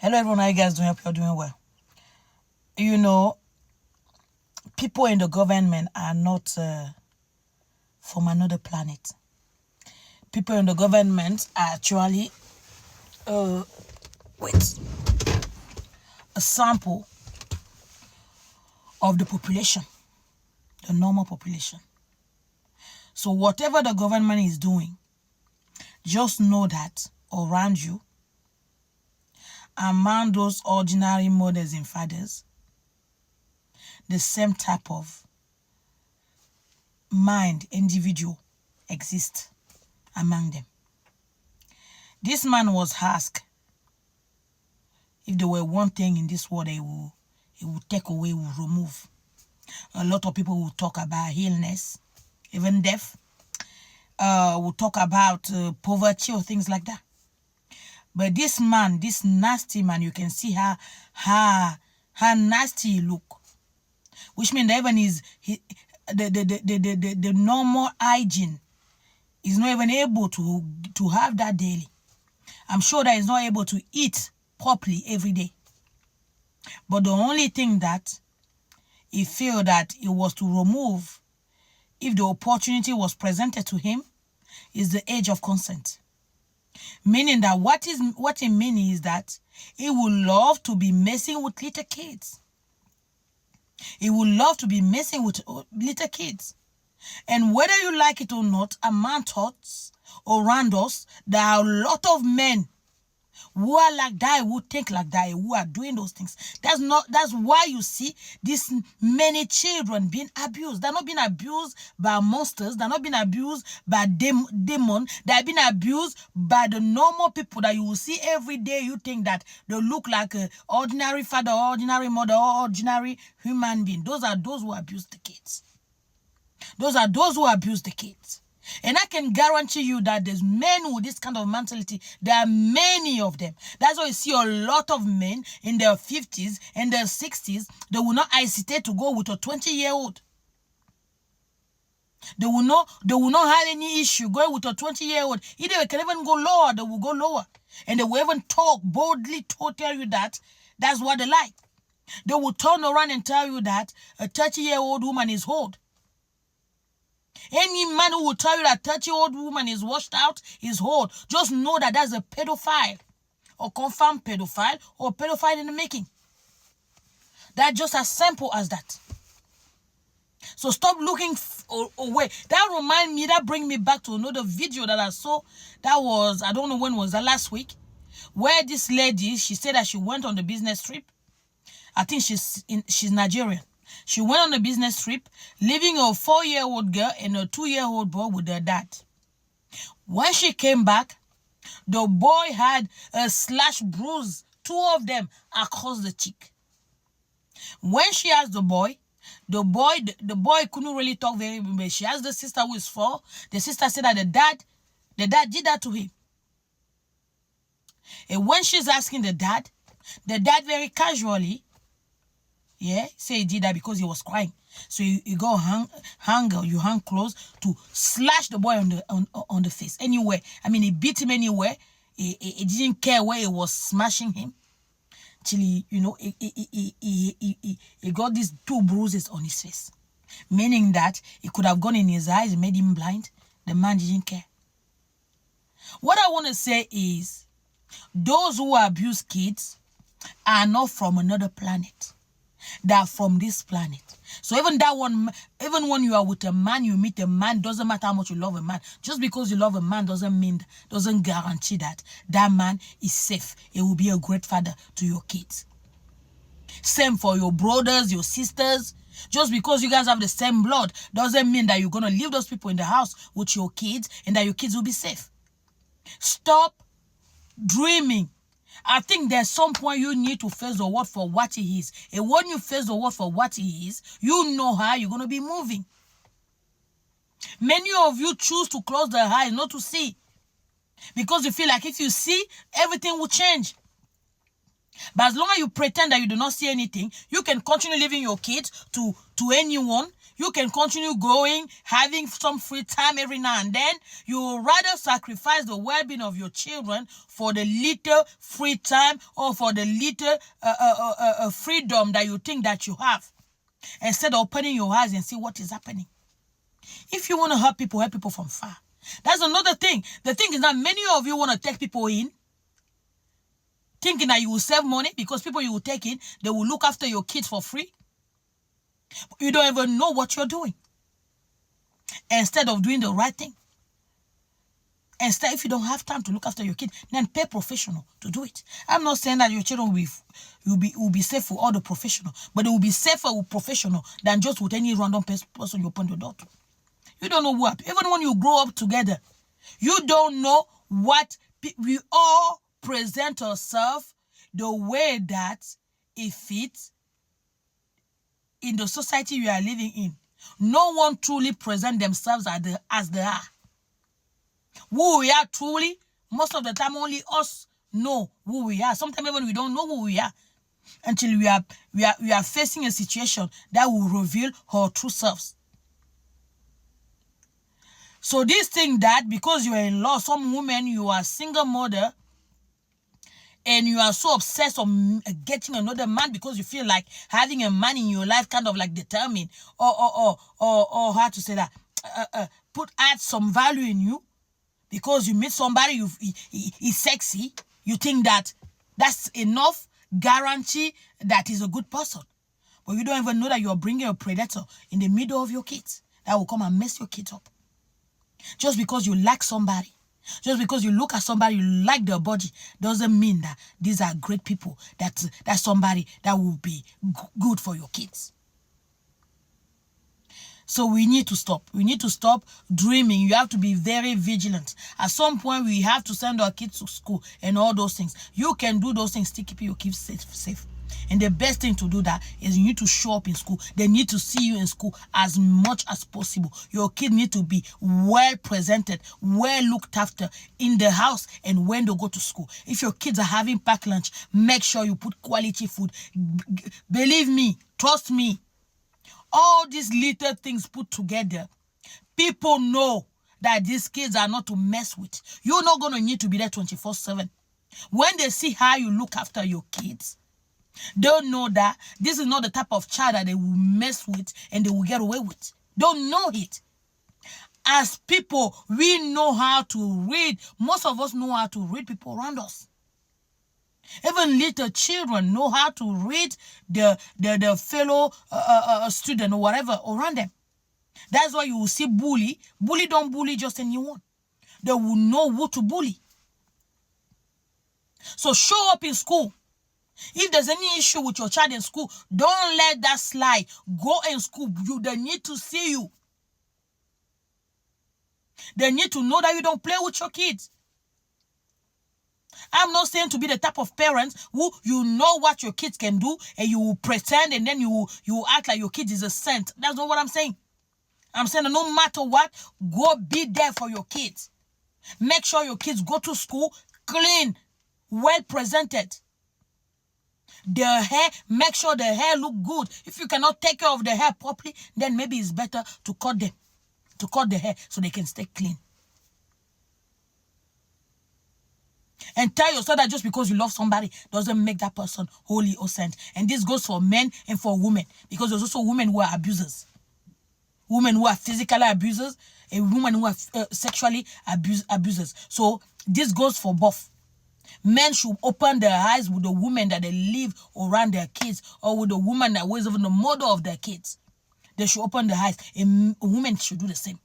Hello everyone, how you guys doing? Hope you're doing well. You know, people in the government are not from another planet. People in the government are actually a sample of the population, the normal population. So whatever the government is doing, just know that around you, among those ordinary mothers and fathers, the same type of mind, individual exists among them. This man was asked if there were one thing in this world he will take away, will remove. A lot of people will talk about illness, even death. Will talk about poverty or things like that. But this man, this nasty man, you can see how nasty he look. Which means that even the normal hygiene is not even able to have that daily. I'm sure that he's not able to eat properly every day. But the only thing that he feel that he was to remove, if the opportunity was presented to him, is the age of consent. Meaning that what it means is that he would love to be messing with little kids. He would love to be messing with little kids. And whether you like it or not, among us, around us, there are a lot of men who are like that, who think like that, who are doing those things. That's why you see this many children being abused. They're not being abused by monsters. They're not being abused by demons. They're being abused by the normal people that you will see every day. You think that they look like an ordinary father, ordinary mother, or ordinary human being. Those are those who abuse the kids. Those are those who abuse the kids. And I can guarantee you that there's men with this kind of mentality. There are many of them. That's why you see a lot of men in their 50s and their 60s. They will not hesitate to go with a 20-year-old. They will not have any issue going with a 20-year-old. Either they can even go lower, they will go lower. And they will even talk boldly to tell you that that's what they like. They will turn around and tell you that a 30-year-old woman is old. Any man who will tell you that 30-year-old woman is washed out is old, just know that that's a pedophile, or confirmed pedophile, or pedophile in the making. That's just as simple as that. So stop looking away. That bring me back to another video that I saw. That was, I don't know when was that, last week, where this lady, she said that she went on the business trip. I think she's Nigerian. She went on a business trip, leaving a 4-year-old girl and a 2-year-old boy with their dad. When she came back, the boy had a slash bruise, 2 of them across the cheek. When she asked the boy couldn't really talk very well. She asked the sister who is 4. The sister said that the dad did that to him. And when she's asking the dad very casually, say he did that because he was crying. So you go hang close to slash the boy on the face. Anywhere. I mean, he beat him anywhere. He didn't care where he was smashing him. Till he got these 2 bruises on his face. Meaning that it could have gone in his eyes, made him blind. The man didn't care. What I want to say is, those who abuse kids are not from another planet. They are from this planet. So even when you are with a man, you meet a man, doesn't matter how much you love a man. Just because you love a man doesn't guarantee that man is safe. It will be a great father to your kids. Same for your brothers, your sisters. Just because you guys have the same blood doesn't mean that you're going to leave those people in the house with your kids and that your kids will be safe. Stop dreaming. I think there's some point you need to face the world for what it is. And when you face the world for what it is, you know how you're going to be moving. Many of you choose to close their eyes not to see. Because you feel like if you see, everything will change. But as long as you pretend that you do not see anything, you can continue leaving your kids to anyone. You can continue going, having some free time every now and then. You will rather sacrifice the well-being of your children for the little free time or for the little freedom that you think that you have, instead of opening your eyes and see what is happening. If you want to help people from far. That's another thing. The thing is that many of you want to take people in, thinking that you will save money because people you will take in, they will look after your kids for free. You don't even know what you're doing. Instead of doing the right thing. Instead, if you don't have time to look after your kid, then pay professional to do it. I'm not saying that your children will be safe with all the professional, but they will be safer with professional than just with any random person you open your door to. You don't know what. Even when you grow up together, you don't know what. We all present ourselves the way that it fits in the society we are living in. No one truly present themselves as they are. Who we are truly, most of the time only us know who we are. Sometimes even we don't know who we are until we are facing a situation that will reveal our true selves. So this thing that because you are in law, some women, you are a single mother, and you are so obsessed on getting another man because you feel like having a man in your life kind of like determine or how to say that add some value in you because you meet somebody he's sexy. You think that that's enough guarantee that he's a good person, but you don't even know that you're bringing a predator in the middle of your kids that will come and mess your kids up. Just because you like somebody, just because you look at somebody, you like their body, doesn't mean that these are great people. That's somebody that will be good for your kids. So we need to stop. We need to stop dreaming. You have to be very vigilant. At some point, we have to send our kids to school and all those things. You can do those things, still keep your kids safe. And the best thing to do that is you need to show up in school. They need to see you in school as much as possible. Your kid need to be well presented, well looked after in the house and when they go to school. If your kids are having packed lunch, make sure you put quality food. Believe me, trust me, all these little things put together, people know that these kids are not to mess with. You're not going to need to be there 24/7. When they see how you look after your kids, they'll know that this is not the type of child that they will mess with and they will get away with. Don't know it. As people, we know how to read. Most of us know how to read people around us. Even little children know how to read the fellow student or whatever around them. That's why you will see bully. Bully don't bully just anyone. They will know who to bully. So show up in school. If there's any issue with your child in school, don't let that slide. Go in school. They need to see you. They need to know that you don't play with your kids. I'm not saying to be the type of parents who you know what your kids can do and you will pretend and then you act like your kid is a saint. That's not what I'm saying. I'm saying that no matter what, go be there for your kids. Make sure your kids go to school clean, well presented. Their hair, make sure the hair look good. If you cannot take care of the hair properly, then maybe it's better to cut them, to cut the hair so they can stay clean. And tell yourself that just because you love somebody doesn't make that person holy or saint. And this goes for men and for women, because there's also women who are abusers, women who are physically abusers, and women who are sexually abusers. So this goes for both. Men should open their eyes with the women that they live around their kids, or with the woman that was even the mother of their kids. They should open their eyes, and women should do the same.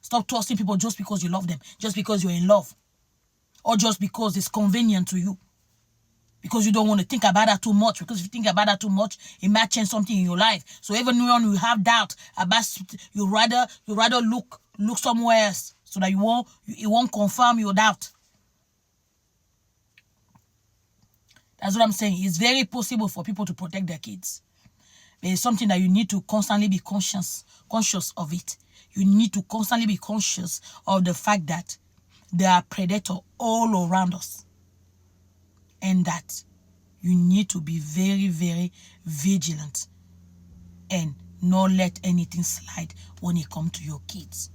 Stop trusting people just because you love them, just because you're in love, or just because it's convenient to you. Because you don't want to think about that too much. Because if you think about that too much, it might change something in your life. So even when you have doubt about, you rather look somewhere else so that it won't confirm your doubt. That's what I'm saying. It's very possible for people to protect their kids. But it's something that you need to constantly be conscious of it. You need to constantly be conscious of the fact that there are predators all around us. and that you need to be very, very vigilant and not let anything slide when it comes to your kids.